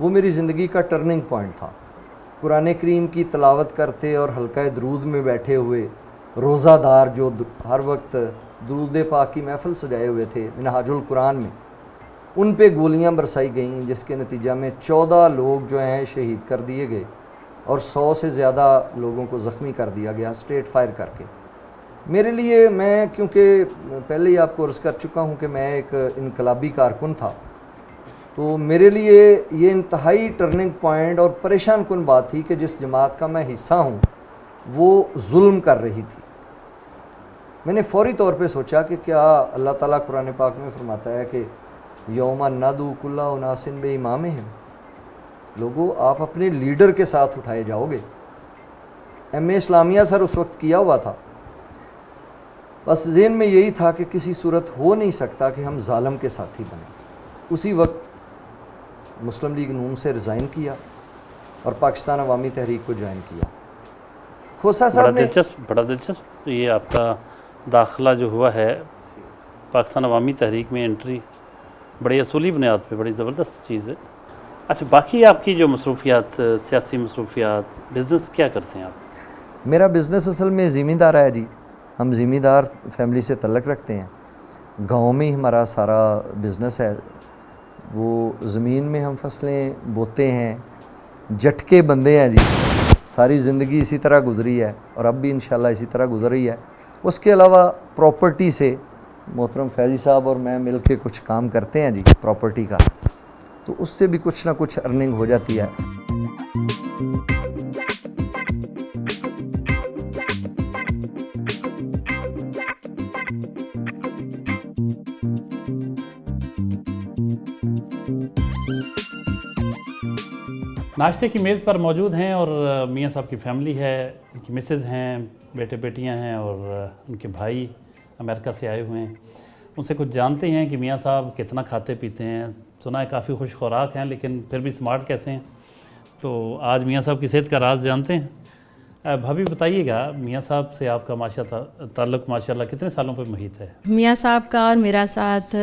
وہ میری زندگی کا ٹرننگ پوائنٹ تھا. قرآن کریم کی تلاوت کرتے اور حلقہ درود میں بیٹھے ہوئے روزہ دار جو ہر وقت درود پاک کی محفل سجائے ہوئے تھے منہاج القرآن میں، ان پہ گولیاں برسائی گئیں، جس کے نتیجہ میں 14 لوگ جو ہیں شہید کر دیے گئے اور 100 سے زیادہ لوگوں کو زخمی کر دیا گیا اسٹریٹ فائر کر کے. میرے لیے، میں کیونکہ پہلے ہی آپ کو عرض کر چکا ہوں کہ میں ایک انقلابی کارکن تھا، تو میرے لیے یہ انتہائی ٹرننگ پوائنٹ اور پریشان کن بات تھی کہ جس جماعت کا میں حصہ ہوں وہ ظلم کر رہی تھی. میں نے فوری طور پہ سوچا کہ کیا اللہ تعالیٰ قرآن پاک میں فرماتا ہے کہ یوم ندعو کل اناس بامامہم، لوگوں آپ اپنے لیڈر کے ساتھ اٹھائے جاؤ گے. ایم اے اسلامیہ سر اس وقت کیا ہوا تھا. بس ذہن میں یہی تھا کہ کسی صورت ہو نہیں سکتا کہ ہم ظالم کے ساتھی بنیں. اسی وقت مسلم لیگ نون سے ریزائن کیا اور پاکستان عوامی تحریک کو جوائن کیا. کھوسا صاحب نے بڑا دلچسپ یہ آپ کا داخلہ جو ہوا ہے پاکستان عوامی تحریک میں، انٹری بڑی اصولی بنیاد پہ، بڑی زبردست چیز ہے. اچھا، باقی آپ کی جو مصروفیات، سیاسی مصروفیات، بزنس کیا کرتے ہیں آپ؟ میرا بزنس اصل میں زمیندار ہے جی. ہم زمیندار فیملی سے تعلق رکھتے ہیں. گاؤں میں ہی ہمارا سارا بزنس ہے. وہ زمین میں ہم فصلیں بوتے ہیں، جٹکے بندے ہیں جی. ساری زندگی اسی طرح گزری ہے اور اب بھی انشاءاللہ اسی طرح گزر رہی ہے. اس کے علاوہ پراپرٹی سے محترم فیضی صاحب اور میں مل کے کچھ کام کرتے ہیں جی پراپرٹی کا، تو اس سے بھی کچھ نہ کچھ ارننگ ہو جاتی ہے. ناشتے کی میز پر موجود ہیں اور میاں صاحب کی فیملی ہے، ان کی مسز ہیں، بیٹے بیٹیاں ہیں اور ان کے بھائی امریکہ سے آئے ہوئے ہیں. ان سے کچھ جانتے ہیں کہ میاں صاحب کتنا کھاتے پیتے ہیں. سنا ہے کافی خوش خوراک ہیں، لیکن پھر بھی سمارٹ کیسے ہیں. تو آج میاں صاحب کی صحت کا راز جانتے ہیں. بھابھی بتائیے گا، میاں صاحب سے آپ کا تعلق ماشاءاللہ کتنے سالوں پہ محیط ہے؟ میاں صاحب کا اور میرا ساتھ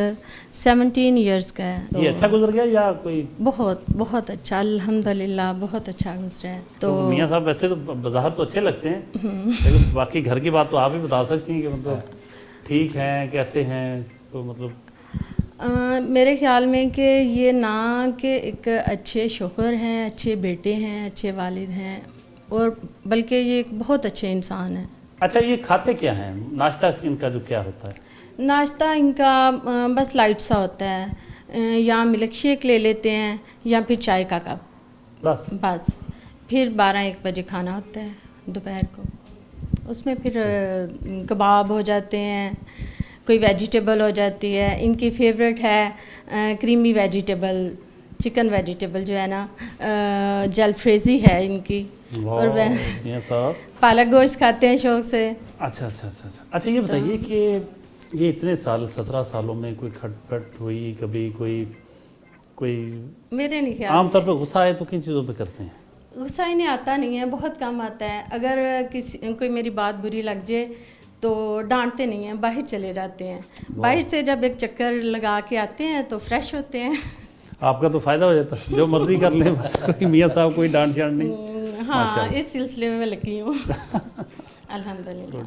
17 ایئرس کا ہے. یہ اچھا گزر گیا یا کوئی؟ بہت اچھا، الحمدللہ بہت اچھا گزرا ہے. تو میاں صاحب ویسے تو بظاہر تو اچھے لگتے ہیں، لیکن باقی گھر کی بات تو آپ ہی بتا سکتی ہیں کہ مطلب ٹھیک ہیں، کیسے ہیں؟ تو مطلب میرے خیال میں کہ یہ نہ کہ ایک اچھے شوہر ہیں، اچھے بیٹے ہیں، اچھے والد ہیں، اور بلکہ یہ ایک بہت اچھے انسان ہیں. اچھا، یہ کھاتے کیا ہیں؟ ناشتہ ان کا جو کیا ہوتا ہے؟ ناشتہ ان کا بس لائٹ سا ہوتا ہے، یا ملک شیک لے لیتے ہیں یا پھر چائے کا کپ، بس. پھر 12-1 بجے کھانا ہوتا ہے دوپہر کو. اس میں پھر کباب ہو جاتے ہیں، کوئی ویجیٹیبل ہو جاتی ہے. ان کی فیوریٹ ہے کریمی ویجیٹیبل، چکن ویجیٹیبل جو ہے نا، جلفریزی ہے ان کی. اور پالک گوشت کھاتے ہیں شوق سے. اچھا یہ بتائیے کہ یہ اتنے سال 17 سالوں میں کوئی کھٹ پٹ ہوئی کبھی؟ کوئی میرے نہیں خیال عام طور پہ غصہ آئے تو کن چیزوں پہ کرتے ہیں؟ غصہ ہی نہیں آتا، نہیں ہے، بہت کم آتا ہے. اگر کوئی میری بات بری لگ جائے تو ڈانٹتے نہیں ہیں، باہر چلے جاتے ہیں. باہر سے جب ایک چکر لگا کے آتے ہیں تو فریش ہوتے ہیں. آپ کا تو فائدہ ہو جاتا ہے، جو مرضی کر لیں، بس میاں صاحب کوئی ڈانٹ چھاڑ نہیں. ہاں، اس سلسلے میں لگی ہوں. الحمدللہ.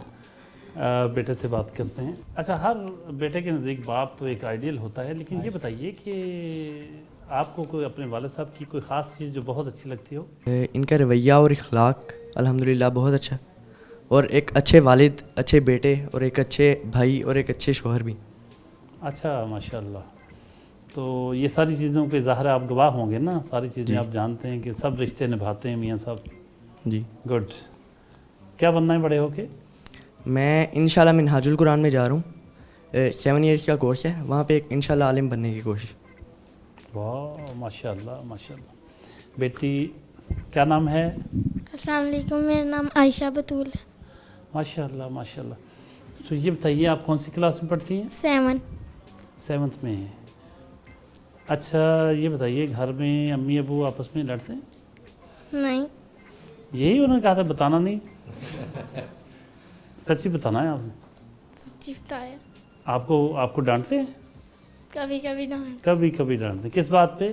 بیٹے سے بات کرتے ہیں. اچھا، ہر بیٹے کے نزدیک باپ تو ایک آئیڈیل ہوتا ہے، لیکن یہ بتائیے کہ آپ کو کوئی اپنے والد صاحب کی کوئی خاص چیز جو بہت اچھی لگتی ہو؟ ان کا رویہ اور اخلاق الحمدللہ بہت اچھا، اور ایک اچھے والد، اچھے بیٹے، اور ایک اچھے بھائی اور ایک اچھے شوہر بھی. اچھا، ماشاءاللہ. تو یہ ساری چیزوں کے ظاہر آپ گواہ ہوں گے نا، ساری چیزیں آپ جانتے ہیں کہ سب رشتے نبھاتے ہیں میاں صاحب. جی گڈ. کیا بننا ہے بڑے ہو کے؟ میں انشاءاللہ منہاج القرآن میں جا رہا ہوں. 7 ایئرس کا کورس ہے، وہاں پہ انشاءاللہ عالم بننے کی کوشش. واہ، ماشاءاللہ ماشاءاللہ. بیٹی کیا نام ہے؟ السلام علیکم، میرا نام عائشہ بطول ہے. ماشاءاللہ ماشاءاللہ. تو یہ بتائیے آپ کون سی کلاس میں پڑھتی ہیں؟ 7th میں ہیں. اچھا یہ بتائیے گھر میں امی ابو آپس میں لڑتے ہیں؟ نہیں. یہی انہوں نے کہا تھا بتانا نہیں. سچی بتانا ہے آپ نے. سچی بتایا. آپ کو ڈانٹتے ہیں؟ کبھی کبھی ڈانٹ. کبھی کبھی ڈانٹتے ہیں. کس بات پہ؟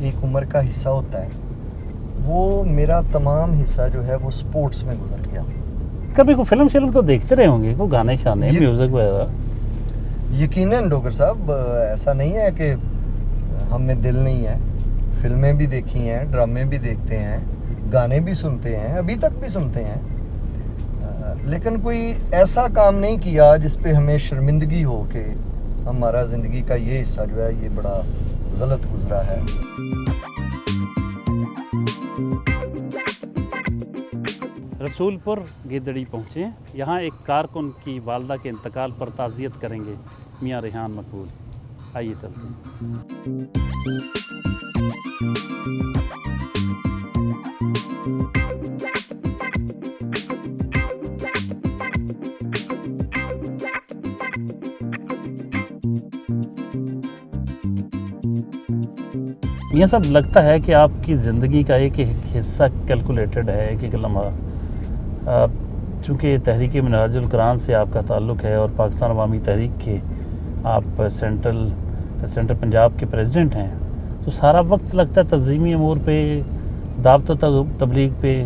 ایک عمر کا حصہ ہوتا ہے وہ میرا تمام حصہ جو ہے وہ سپورٹس میں گزر گیا. کبھی کوئی فلم شلم تو دیکھتے رہے ہوں گے, کوئی گانے شانے میوزک وغیرہ؟ یقیناً ڈوگر صاحب, ایسا نہیں ہے کہ ہم میں دل نہیں ہے. فلمیں بھی دیکھی ہیں, ڈرامے بھی دیکھتے ہیں, گانے بھی سنتے ہیں, ابھی تک بھی سنتے ہیں, لیکن کوئی ایسا کام نہیں کیا جس پہ ہمیں شرمندگی ہو کہ ہمارا زندگی کا یہ حصہ جو ہے یہ بڑا غلط گزرا ہے. رسول پور گیدڑی پہنچے ہیں. یہاں ایک کارکن کی والدہ کے انتقال پر تعزیت کریں گے میاں ریحان مقبول. آئیے چلتے ہیں. میاں صاحب, لگتا ہے کہ آپ کی زندگی کا ایک حصہ کیلکولیٹڈ ہے, ایک لمحہ. چونکہ تحریک منہاج القرآن سے آپ کا تعلق ہے اور پاکستان عوامی تحریک کے آپ سینٹرل پنجاب کے پریزیڈنٹ ہیں, تو سارا وقت لگتا ہے تنظیمی امور پہ, دعوت و تبلیغ پہ,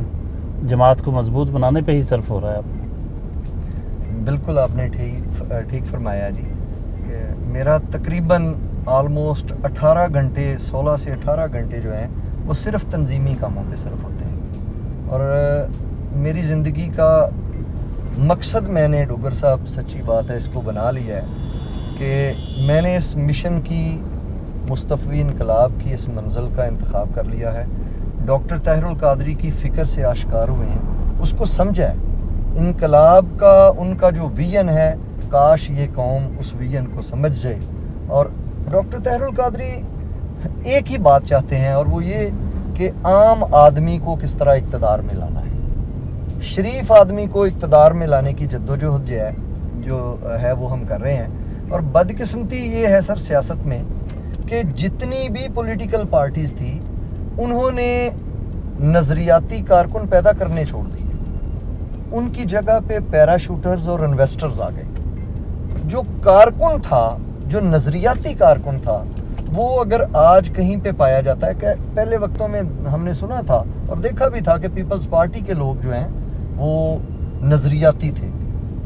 جماعت کو مضبوط بنانے پہ ہی صرف ہو رہا ہے آپ کو. بالکل آپ نے ٹھیک فرمایا جی. کہ میرا تقریباً آلموسٹ 18 گھنٹے 16 سے 18 گھنٹے جو ہیں وہ صرف تنظیمی کاموں پہ صرف ہوتے ہیں. اور میری زندگی کا مقصد میں نے ڈوگر صاحب, سچی بات ہے, اس کو بنا لیا ہے کہ میں نے اس مشن کی, مصطفی انقلاب کی اس منزل کا انتخاب کر لیا ہے. ڈاکٹر طاہر القادری کی فکر سے آشکار ہوئے ہیں, اس کو سمجھا ہے. انقلاب کا ان کا جو ویژن ہے, کاش یہ قوم اس ویژن کو سمجھ جائے. اور ڈاکٹر طاہر القادری ایک ہی بات چاہتے ہیں, اور وہ یہ کہ عام آدمی کو کس طرح اقتدار میں لانا ہے. شریف آدمی کو اقتدار میں لانے کی جدوجہد جو ہے وہ ہم کر رہے ہیں. اور بدقسمتی یہ ہے سر سیاست میں کہ جتنی بھی پولیٹیکل پارٹیز تھی انہوں نے نظریاتی کارکن پیدا کرنے چھوڑ دیے. ان کی جگہ پہ پیراشوٹرز اور انویسٹرز آ گئے. جو کارکن تھا, جو نظریاتی کارکن تھا, وہ اگر آج کہیں پہ پایا جاتا ہے, کہ پہلے وقتوں میں ہم نے سنا تھا اور دیکھا بھی تھا کہ پیپلز پارٹی کے لوگ جو ہیں وہ نظریاتی تھے,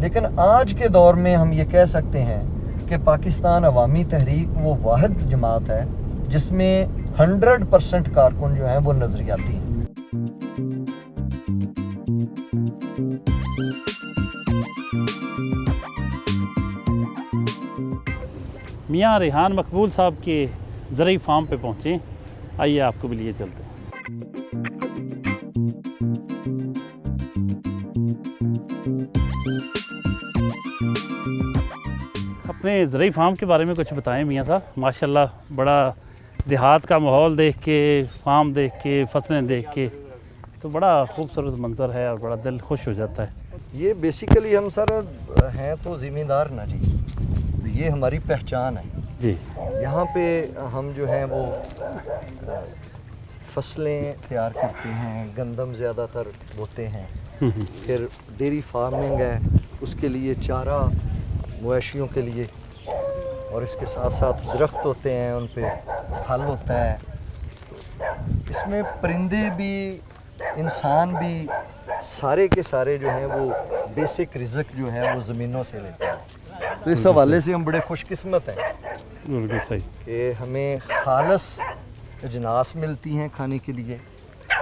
لیکن آج کے دور میں ہم یہ کہہ سکتے ہیں کہ پاکستان عوامی تحریک وہ واحد جماعت ہے جس میں 100% کارکن جو ہیں وہ نظریاتی ہیں. میاں ریحان مقبول صاحب کے زرعی فارم پہ پہنچے. آئیے آپ کو بھی لیے چلتے ہیں. اپنے زرعی فارم کے بارے میں کچھ بتائیں میاں صاحب. ماشاءاللہ بڑا دیہات کا ماحول دیکھ کے, فارم دیکھ کے, فصلیں دیکھ کے تو بڑا خوبصورت منظر ہے اور بڑا دل خوش ہو جاتا ہے. یہ بیسیکلی ہم سر ہیں تو زمیندار نا جی, یہ ہماری پہچان ہے جی. یہاں پہ ہم جو ہیں وہ فصلیں تیار کرتے ہیں, گندم زیادہ تر بوتے ہیں, پھر ڈیری فارمنگ ہے, اس کے لیے چارہ مویشیوں کے لیے, اور اس کے ساتھ ساتھ درخت ہوتے ہیں, ان پہ پھل ہوتا ہے. اس میں پرندے بھی, انسان بھی, سارے کے سارے جو ہیں وہ بیسک رزق جو ہے وہ زمینوں سے لیتے ہیں. تو اس حوالے سے ہم بڑے خوش قسمت ہیں بالکل صحیح کہ ہمیں خالص اجناس ملتی ہیں کھانے کے لیے,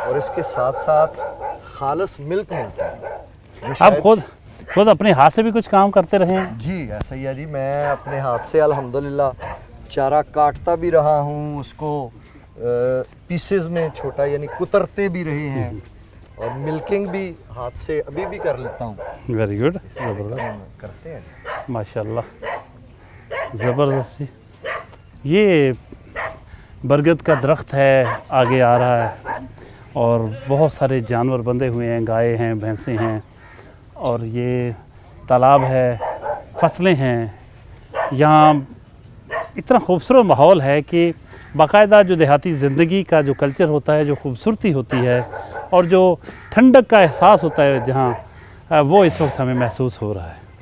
اور اس کے ساتھ ساتھ خالص ملک ملتا ہے. آپ خود اپنے ہاتھ سے بھی کچھ کام کرتے رہے ہیں؟ جی ایسا ہی ہے جی. میں اپنے ہاتھ سے الحمدللہ چارہ کاٹتا بھی رہا ہوں, اس کو پیسز میں چھوٹا یعنی کترتے بھی رہے ہیں, اور ملکنگ بھی ہاتھ سے ابھی بھی کر لیتا ہوں. ویری گڈ, کرتے ہیں ماشاءاللہ, زبردست. یہ برگد کا درخت ہے, آگے آ رہا ہے, اور بہت سارے جانور بندھے ہوئے ہیں, گائے ہیں, بھینسیں ہیں, اور یہ تالاب ہے, فصلیں ہیں. یہاں اتنا خوبصورت ماحول ہے کہ باقاعدہ جو دیہاتی زندگی کا جو کلچر ہوتا ہے, جو خوبصورتی ہوتی ہے, اور جو ٹھنڈک کا احساس ہوتا ہے جہاں, وہ اس وقت ہمیں محسوس ہو رہا ہے.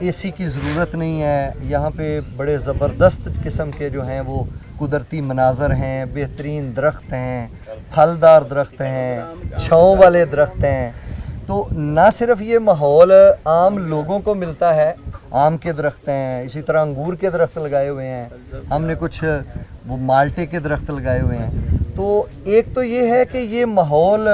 اے سی کی ضرورت نہیں ہے، یہاں پہ بڑے زبردست قسم کے جو ہیں وہ قدرتی مناظر ہیں، بہترین درخت ہیں، پھلدار درخت ہیں، چھاؤں والے درخت ہیں۔ تو نہ صرف یہ ماحول عام لوگوں کو ملتا ہے، آم کے درخت ہیں، اسی طرح انگور کے درخت لگائے ہوئے ہیں، ہم نے کچھ وہ مالٹے کے درخت لگائے ہوئے ہیں۔ تو ایک تو یہ ہے کہ یہ ماحول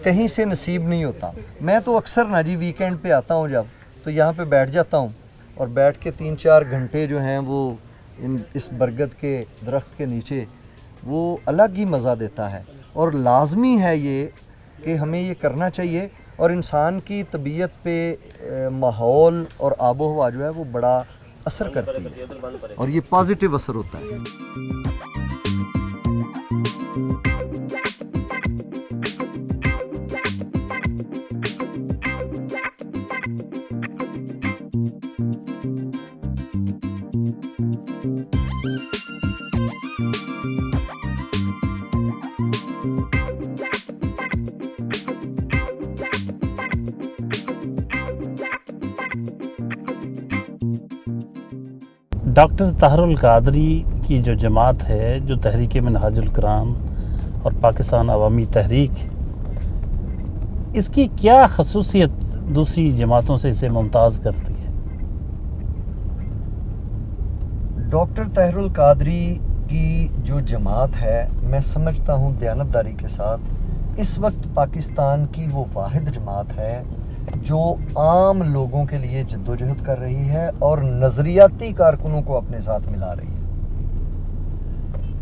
کہیں سے نصیب نہیں ہوتا۔ میں تو اکثر نا جی ویکینڈ پہ آتا ہوں جب، تو یہاں پہ بیٹھ جاتا ہوں اور بیٹھ کے 3-4 گھنٹے جو ہیں وہ اس برگد کے درخت کے نیچے، وہ الگ ہی مزہ دیتا ہے۔ اور لازمی ہے یہ کہ ہمیں یہ کرنا چاہیے، اور انسان کی طبیعت پہ ماحول اور آب و ہوا جو ہے وہ بڑا اثر کرتی ہے، اور یہ پازیٹیو اثر ہوتا ہے۔ ڈاکٹر طاہر القادری کی جو جماعت ہے، جو تحریک منہاج القرآن اور پاکستان عوامی تحریک، اس کی کیا خصوصیت دوسری جماعتوں سے اسے ممتاز کرتی ہے؟ ڈاکٹر طاہر القادری کی جو جماعت ہے، میں سمجھتا ہوں دیانتداری کے ساتھ اس وقت پاکستان کی وہ واحد جماعت ہے جو عام لوگوں کے لیے جدوجہد کر رہی ہے اور نظریاتی کارکنوں کو اپنے ساتھ ملا رہی ہے۔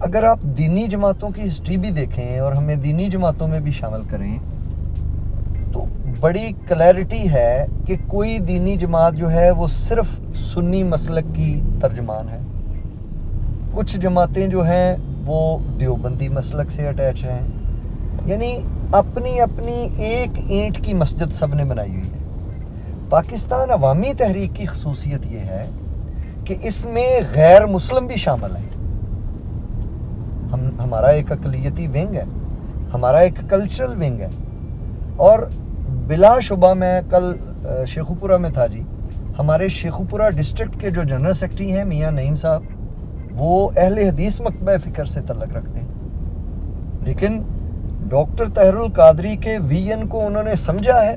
اگر آپ دینی جماعتوں کی ہسٹری بھی دیکھیں اور ہمیں دینی جماعتوں میں بھی شامل کریں تو بڑی کلیئرٹی ہے کہ کوئی دینی جماعت جو ہے وہ صرف سنی مسلک کی ترجمان ہے، کچھ جماعتیں جو ہیں وہ دیوبندی مسلک سے اٹیچ ہیں، یعنی اپنی اپنی ایک اینٹ کی مسجد سب نے بنائی ہوئی ہے۔ پاکستان عوامی تحریک کی خصوصیت یہ ہے کہ اس میں غیر مسلم بھی شامل ہیں۔ ہمارا ایک اقلیتی ونگ ہے، ہمارا ایک کلچرل ونگ ہے، اور بلا شبہ میں کل شیخوپورہ میں تھا جی، ہمارے شیخوپورہ ڈسٹرکٹ کے جو جنرل سیکرٹری ہیں میاں نعیم صاحب، وہ اہل حدیث مکتبہ فکر سے تعلق رکھتے ہیں، لیکن ڈاکٹر طاہر القادری کے وین کو انہوں نے سمجھا ہے،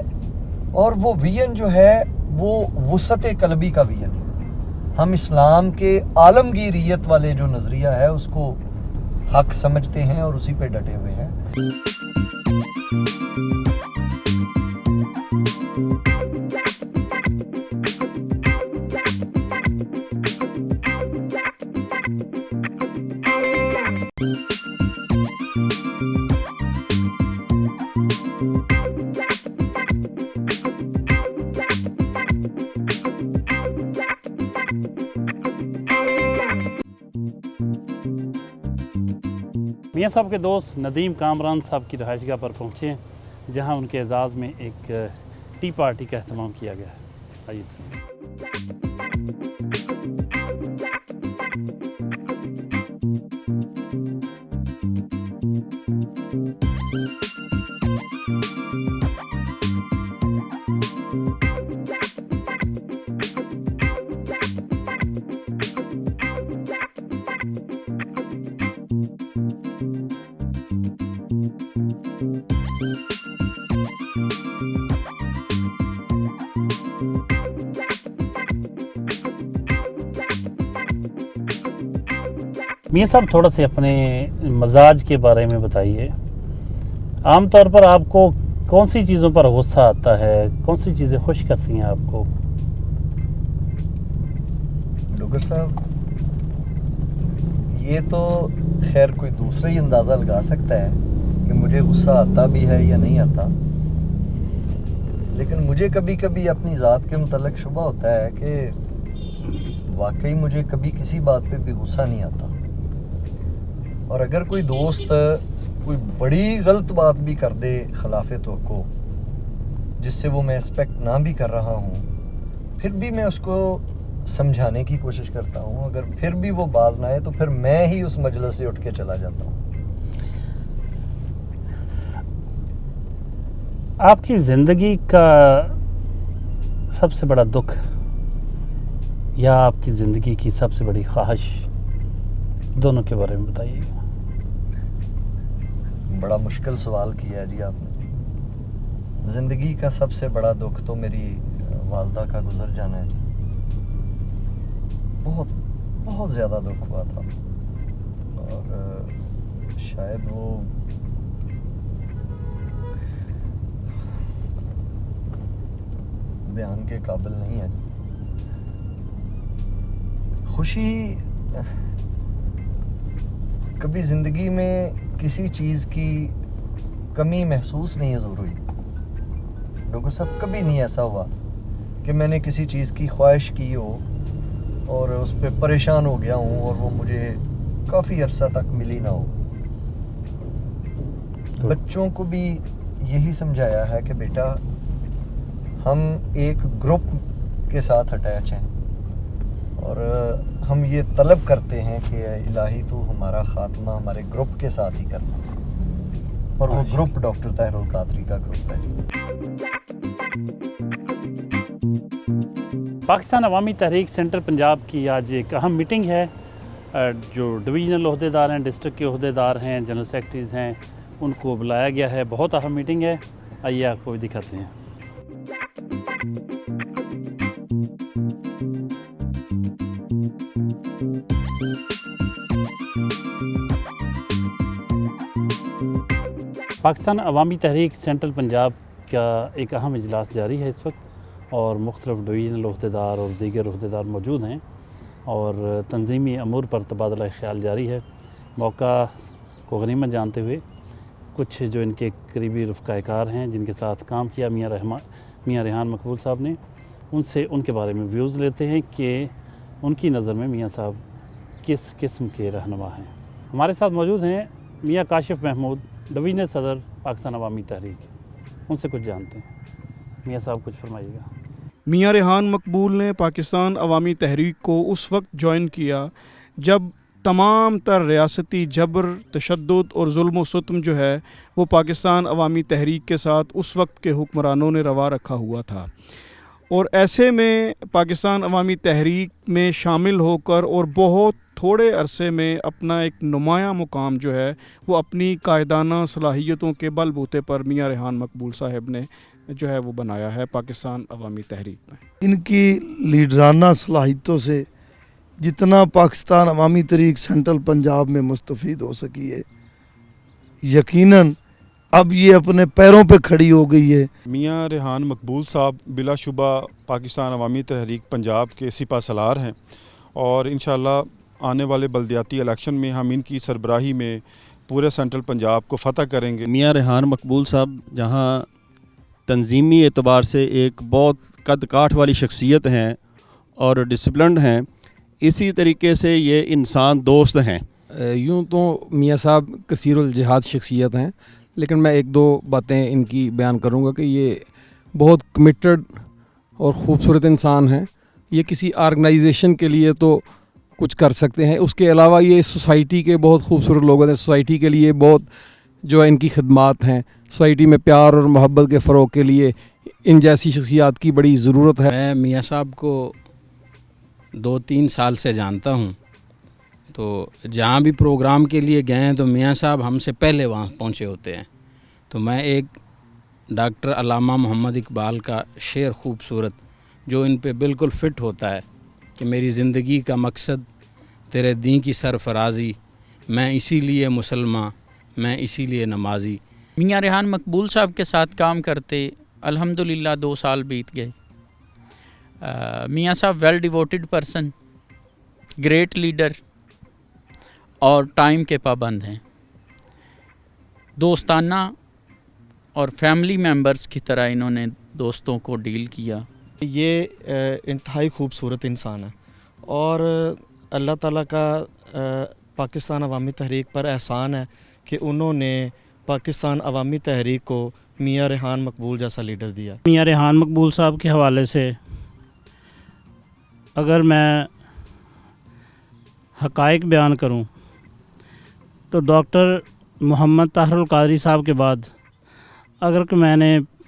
اور وہ وین جو ہے وہ وسعت قلبی کا وین ہے۔ ہم اسلام کے عالمگیریت والے جو نظریہ ہے اس کو حق سمجھتے ہیں اور اسی پہ ڈٹے ہوئے ہیں۔ میاں صاحب کے دوست ندیم کامران صاحب کی رہائش گاہ پر پہنچے ہیں، جہاں ان کے اعزاز میں ایک ٹی پارٹی کا اہتمام کیا گیا ہے۔ آئیے چلیں۔ میاں صاحب تھوڑا سے اپنے مزاج کے بارے میں بتائیے۔ عام طور پر آپ کو کون سی چیزوں پر غصہ آتا ہے، کون سی چیزیں خوش کرتی ہیں آپ کو؟ ڈاکٹر صاحب یہ تو خیر کوئی دوسرا ہی اندازہ لگا سکتا ہے کہ مجھے غصہ آتا بھی ہے یا نہیں آتا، لیکن مجھے کبھی کبھی اپنی ذات کے متعلق شبہ ہوتا ہے کہ واقعی مجھے کبھی کسی بات پہ بھی غصہ نہیں آتا، اور اگر کوئی دوست کوئی بڑی غلط بات بھی کر دے خلاف توقع، جس سے وہ میں ایکسپیکٹ نہ بھی کر رہا ہوں، پھر بھی میں اس کو سمجھانے کی کوشش کرتا ہوں، اگر پھر بھی وہ باز نہ آئے تو پھر میں ہی اس مجلس سے اٹھ کے چلا جاتا ہوں۔ آپ کی زندگی کا سب سے بڑا دکھ یا آپ کی زندگی کی سب سے بڑی خواہش، دونوں کے بارے میں بتائیے گا. بڑا مشکل سوال کیا ہے جی آپ نے. زندگی کا سب سے بڑا دکھ تو میری والدہ کا گزر جانا ہے. بہت بہت زیادہ دکھ ہوا تھا، اور شاید وہ بیان کے قابل نہیں ہے. خوشی کبھی زندگی میں کسی چیز کی کمی محسوس نہیں ضرور ہوئی. ڈاکٹر صاحب کبھی نہیں ایسا ہوا کہ میں نے کسی چیز کی خواہش کی ہو اور اس پہ پریشان ہو گیا ہوں اور وہ مجھے کافی عرصہ تک ملی نہ ہو. بچوں کو بھی یہی سمجھایا ہے کہ بیٹا ہم ایک گروپ کے ساتھ اٹیچ ہیں اور ہم یہ طلب کرتے ہیں کہ الہی تو ہمارا خاتمہ ہمارے گروپ کے ساتھ ہی کرنا، اور وہ گروپ ڈاکٹر طاہر القادری کا گروپ ہے. پاکستان عوامی تحریک سینٹر پنجاب کی آج ایک اہم میٹنگ ہے. جو ڈویژنل عہدیدار ہیں، ڈسٹرکٹ کے عہدیدار ہیں، جنرل سیکرٹریز ہیں، ان کو بلایا گیا ہے. بہت اہم میٹنگ ہے. آئیے آپ کو بھی دکھاتے ہیں. پاکستان عوامی تحریک سینٹرل پنجاب کا ایک اہم اجلاس جاری ہے اس وقت، اور مختلف ڈویژنل عہدیدار اور دیگر عہدیدار موجود ہیں، اور تنظیمی امور پر تبادلہ خیال جاری ہے. موقع کو غنیمت جانتے ہوئے کچھ جو ان کے قریبی رفقائے کار ہیں جن کے ساتھ کام کیا میاں ریحان مقبول صاحب نے، ان سے ان کے بارے میں ویوز لیتے ہیں کہ ان کی نظر میں میاں صاحب کس قسم کے رہنما ہیں. ہمارے ساتھ موجود ہیں میاں کاشف محمود، ڈویژنل صدر پاکستان عوامی تحریک. ان سے کچھ جانتے ہیں. میاں صاحب کچھ فرمائیے گا. میاں ریحان مقبول نے پاکستان عوامی تحریک کو اس وقت جوائن کیا جب تمام تر ریاستی جبر، تشدد اور ظلم و ستم جو ہے وہ پاکستان عوامی تحریک کے ساتھ اس وقت کے حکمرانوں نے روا رکھا ہوا تھا. اور ایسے میں پاکستان عوامی تحریک میں شامل ہو کر اور بہت تھوڑے عرصے میں اپنا ایک نمایاں مقام جو ہے وہ اپنی قائدانہ صلاحیتوں کے بل بوتے پر میاں ریحان مقبول صاحب نے جو ہے وہ بنایا ہے پاکستان عوامی تحریک میں. ان کی لیڈرانہ صلاحیتوں سے جتنا پاکستان عوامی تحریک سینٹرل پنجاب میں مستفید ہو سکی ہے، یقیناً اب یہ اپنے پیروں پہ کھڑی ہو گئی ہے. میاں ریحان مقبول صاحب بلا شبہ پاکستان عوامی تحریک پنجاب کے سپہ سالار ہیں، اور انشاءاللہ آنے والے بلدیاتی الیکشن میں ہم ان کی سربراہی میں پورے سینٹرل پنجاب کو فتح کریں گے. میاں ریحان مقبول صاحب جہاں تنظیمی اعتبار سے ایک بہت قد کاٹھ والی شخصیت ہیں اور ڈسپلنڈ ہیں، اسی طریقے سے یہ انسان دوست ہیں. یوں تو میاں صاحب کثیر الجہاد شخصیت ہیں، لیکن میں ایک دو باتیں ان کی بیان کروں گا کہ یہ بہت کمیٹڈ اور خوبصورت انسان ہیں. یہ کسی آرگنائزیشن کے لیے تو کچھ کر سکتے ہیں، اس کے علاوہ یہ سوسائٹی کے بہت خوبصورت لوگ ہیں. سوسائٹی کے لیے بہت جو ان کی خدمات ہیں، سوسائٹی میں پیار اور محبت کے فروغ کے لیے ان جیسی شخصیات کی بڑی ضرورت ہے. میں میاں صاحب کو 2-3 سال سے جانتا ہوں، تو جہاں بھی پروگرام کے لیے گئے ہیں تو میاں صاحب ہم سے پہلے وہاں پہنچے ہوتے ہیں. تو میں ایک ڈاکٹر علامہ محمد اقبال کا شعر خوبصورت جو ان پہ بالکل فٹ ہوتا ہے کہ میری زندگی کا مقصد تیرے دین کی سرفرازی، میں اسی لیے مسلمان، میں اسی لیے نمازی. میاں ریحان مقبول صاحب کے ساتھ کام کرتے الحمدللہ 2 سال بیت گئے. میاں صاحب ویل ڈیووٹڈ پرسن، گریٹ لیڈر اور ٹائم کے پابند ہیں. دوستانہ اور فیملی ممبرز کی طرح انہوں نے دوستوں کو ڈیل کیا. یہ انتہائی خوبصورت انسان ہے، اور اللہ تعالیٰ کا پاکستان عوامی تحریک پر احسان ہے کہ انہوں نے پاکستان عوامی تحریک کو میاں ریحان مقبول جیسا لیڈر دیا. میاں ریحان مقبول صاحب کے حوالے سے اگر میں حقائق بیان کروں تو ڈاکٹر محمد طاہر القادری صاحب کے بعد اگر کہ میں نے